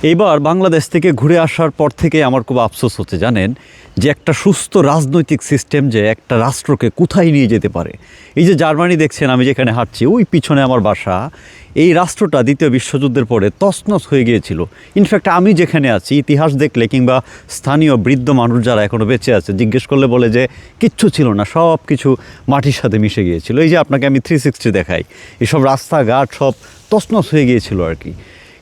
এইবার বাংলাদেশ থেকে ঘুরে আসার পর থেকে আমার খুব আফসোস হচ্ছে জানেন, যে একটা সুস্থ রাজনৈতিক সিস্টেম যে একটা রাষ্ট্রকে কোথায় নিয়ে যেতে পারে। এই যে জার্মানি দেখছেন, আমি যেখানে হাঁটছি ওই পিছনে আমার বাসা, এই রাষ্ট্রটা দ্বিতীয় বিশ্বযুদ্ধের পরে তছনছ হয়ে গিয়েছিল। ইনফ্যাক্ট আমি যেখানে আছি, ইতিহাস দেখলে কিংবা স্থানীয় বৃদ্ধ মানুষ যারা এখনও বেঁচে আছে জিজ্ঞেস করলে বলে যে কিচ্ছু ছিল না, সব কিছু মাটির সাথে মিশে গিয়েছিল। এই যে আপনাকে আমি 360 দেখাই, এসব রাস্তাঘাট সব তছনছ হয়ে গিয়েছিল আর কি।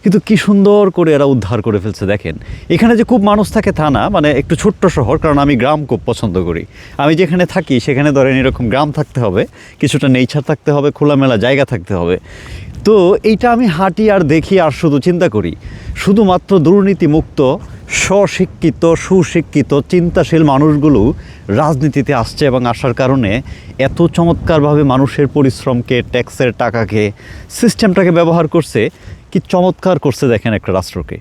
কিন্তু কি সুন্দর করে এরা উদ্ধার করে ফেলছে দেখেন। এখানে যে খুব মানুষ থাকে তা না, মানে একটু ছোট্ট শহর, কারণ আমি গ্রাম খুব পছন্দ করি। আমি যেখানে থাকি সেখানে ধরেন এরকম গ্রাম থাকতে হবে, কিছুটা নেচার থাকতে হবে, খোলামেলা জায়গা থাকতে হবে। তো এইটা আমি হাঁটি আর দেখি আর শুধু চিন্তা করি, শুধুমাত্র দুর্নীতিমুক্ত স্বশিক্ষিত সুশিক্ষিত চিন্তাশীল মানুষগুলো রাজনীতিতে আসছে এবং আসার কারণে এত চমৎকারভাবে মানুষের পরিশ্রমকে, ট্যাক্সের টাকাকে, সিস্টেমটাকে ব্যবহার করছে। কি চমৎকার করছে দেখেন একটা রাষ্ট্রকে।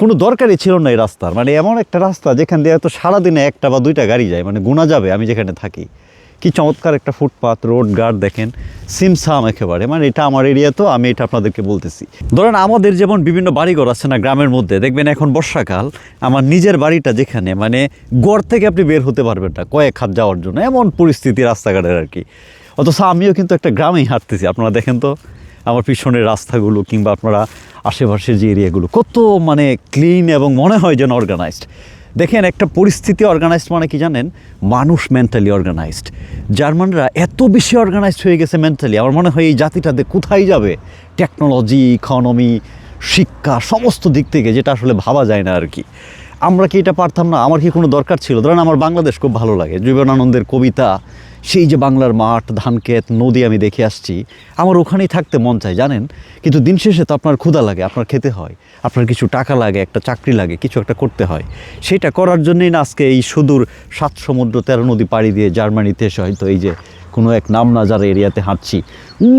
কোনো দরকারই ছিল না এই রাস্তার, মানে এমন একটা রাস্তা যেখান দিয়ে হয়তো সারাদিনে একটা বা দুইটা গাড়ি যায়, মানে গোনা যাবে আমি যেখানে থাকি। কি চমৎকার একটা ফুটপাথ, রোড গার্ড দেখেন, সিমসাম একেবারে, মানে এটা আমার এরিয়া, তো আমি এটা আপনাদেরকে বলতেছি। ধরেন আমাদের যেমন বিভিন্ন বাড়িঘর আছে না গ্রামের মধ্যে, দেখবেন এখন বর্ষাকাল, আমার নিজের বাড়িটা যেখানে, মানে গড় থেকে আপনি বের হতে পারবেন না কয়েক হাত যাওয়ার জন্য, এমন পরিস্থিতি রাস্তাঘাটের আর কি। অথচ আমিও কিন্তু একটা গ্রামেই হাঁটতেছি। আপনারা দেখেন তো আমার পিছনের রাস্তাগুলো কিংবা আপনারা আশেপাশের যে এরিয়াগুলো কত মানে ক্লিন এবং মনে হয় যেন অর্গানাইজড। দেখেন একটা পরিস্থিতি অর্গানাইজড মানে কি জানেন, মানুষ মেন্টালি অর্গানাইজড। জার্মানরা এত বেশি অর্গানাইজড হয়ে গেছে মেন্টালি, আমার মনে হয় এই জাতিটাতে কোথায় যাবে টেকনোলজি, ইকোনমি, শিক্ষা, সমস্ত দিক থেকে, যেটা আসলে ভাবা যায় না আর কি। আমরা কি এটা পারতাম না? আমার কি কোনো দরকার ছিল? ধরেন আমার বাংলাদেশ খুব ভালো লাগে, জীবনানন্দের কবিতা, সেই যে বাংলার মাঠ, ধানক্ষেত, নদী আমি দেখে আসছি, আমার ওখানেই থাকতে মন চায় জানেন। কিন্তু দিন শেষে তো আপনার ক্ষুধা লাগে, আপনার খেতে হয়, আপনার কিছু টাকা লাগে, একটা চাকরি লাগে, কিছু একটা করতে হয়। সেটা করার জন্যই না আজকে এই সুদূর 7 সমুদ্র 13 নদী পাড়ি দিয়ে জার্মানিতে এসে হয়তো এই যে কোনো এক নাম না যারা এরিয়াতে হাঁটছি,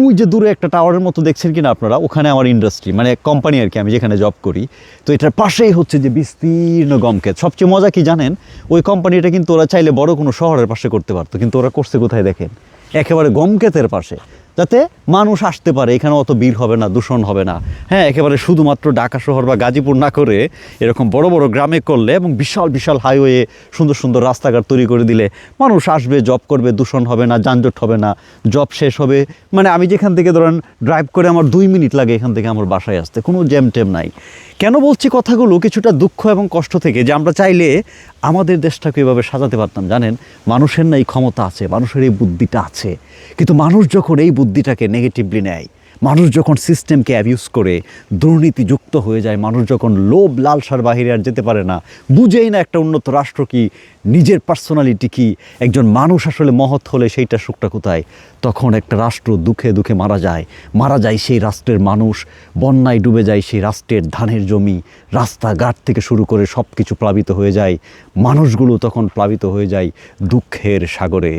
ওই যে দূরে একটা টাওয়ারের মতো দেখছেন কিনা আপনারা, ওখানে আমার ইন্ডাস্ট্রি, মানে কোম্পানি আর কি, আমি যেখানে জব করি। তো এটার পাশেই হচ্ছে যে বিস্তীর্ণ গমক্ষেত। সবচেয়ে মজা কি জানেন, ওই কোম্পানিটা কিন্তু ওরা চাইলে বড় কোনো শহরের পাশে করতে পারতো, কিন্তু ওরা করছে কোথায় দেখেন, একেবারে গমক্ষেতের পাশে, যাতে মানুষ আসতে পারে, এখানে অত ভিড় হবে না, দূষণ হবে না। হ্যাঁ, একেবারে শুধুমাত্র ঢাকা শহর বা গাজীপুর না করে এরকম বড় বড় গ্রামে করলে এবং বিশাল বিশাল হাইওয়ে, সুন্দর সুন্দর রাস্তাঘাট তৈরি করে দিলে মানুষ আসবে, জব করবে, দূষণ হবে না, যানজট হবে না, জব শেষ হবে। মানে আমি যেখান থেকে ধরেন ড্রাইভ করে আমার 2 মিনিট লাগে এখান থেকে আমার বাসায় আসতে, কোনো জ্যাম ট্যাম নাই। কেন বলছি কথাগুলো কিছুটা দুঃখ এবং কষ্ট থেকে, যে আমরা চাইলে আমাদের দেশটাকে এভাবে সাজাতে পারতাম জানেন। মানুষের না এই ক্ষমতা আছে, মানুষের এই বুদ্ধিটা আছে, কিন্তু মানুষ যখন এই বুদ্ধিটাকে নেগেটিভলি নেয়, মানুষ যখন সিস্টেমকে অ্যাবিউজ করে দুর্নীতিযুক্ত হয়ে যায়, মানুষ যখন লোভ লালসার বাহিরে আর যেতে পারে না, বুঝেই না একটা উন্নত রাষ্ট্র কি, নিজের পার্সোনালিটি কি, একজন মানুষ আসলে মহৎ হলে সেইটা সুখটা কোথায়, তখন একটা রাষ্ট্র দুঃখে দুঃখে মারা যায় সেই রাষ্ট্রের মানুষ, বন্যায় ডুবে যায় সেই রাষ্ট্রের ধানের জমি, রাস্তাঘাট থেকে শুরু করে সব কিছু প্লাবিত হয়ে যায়, মানুষগুলো তখন প্লাবিত হয়ে যায় দুঃখের সাগরে।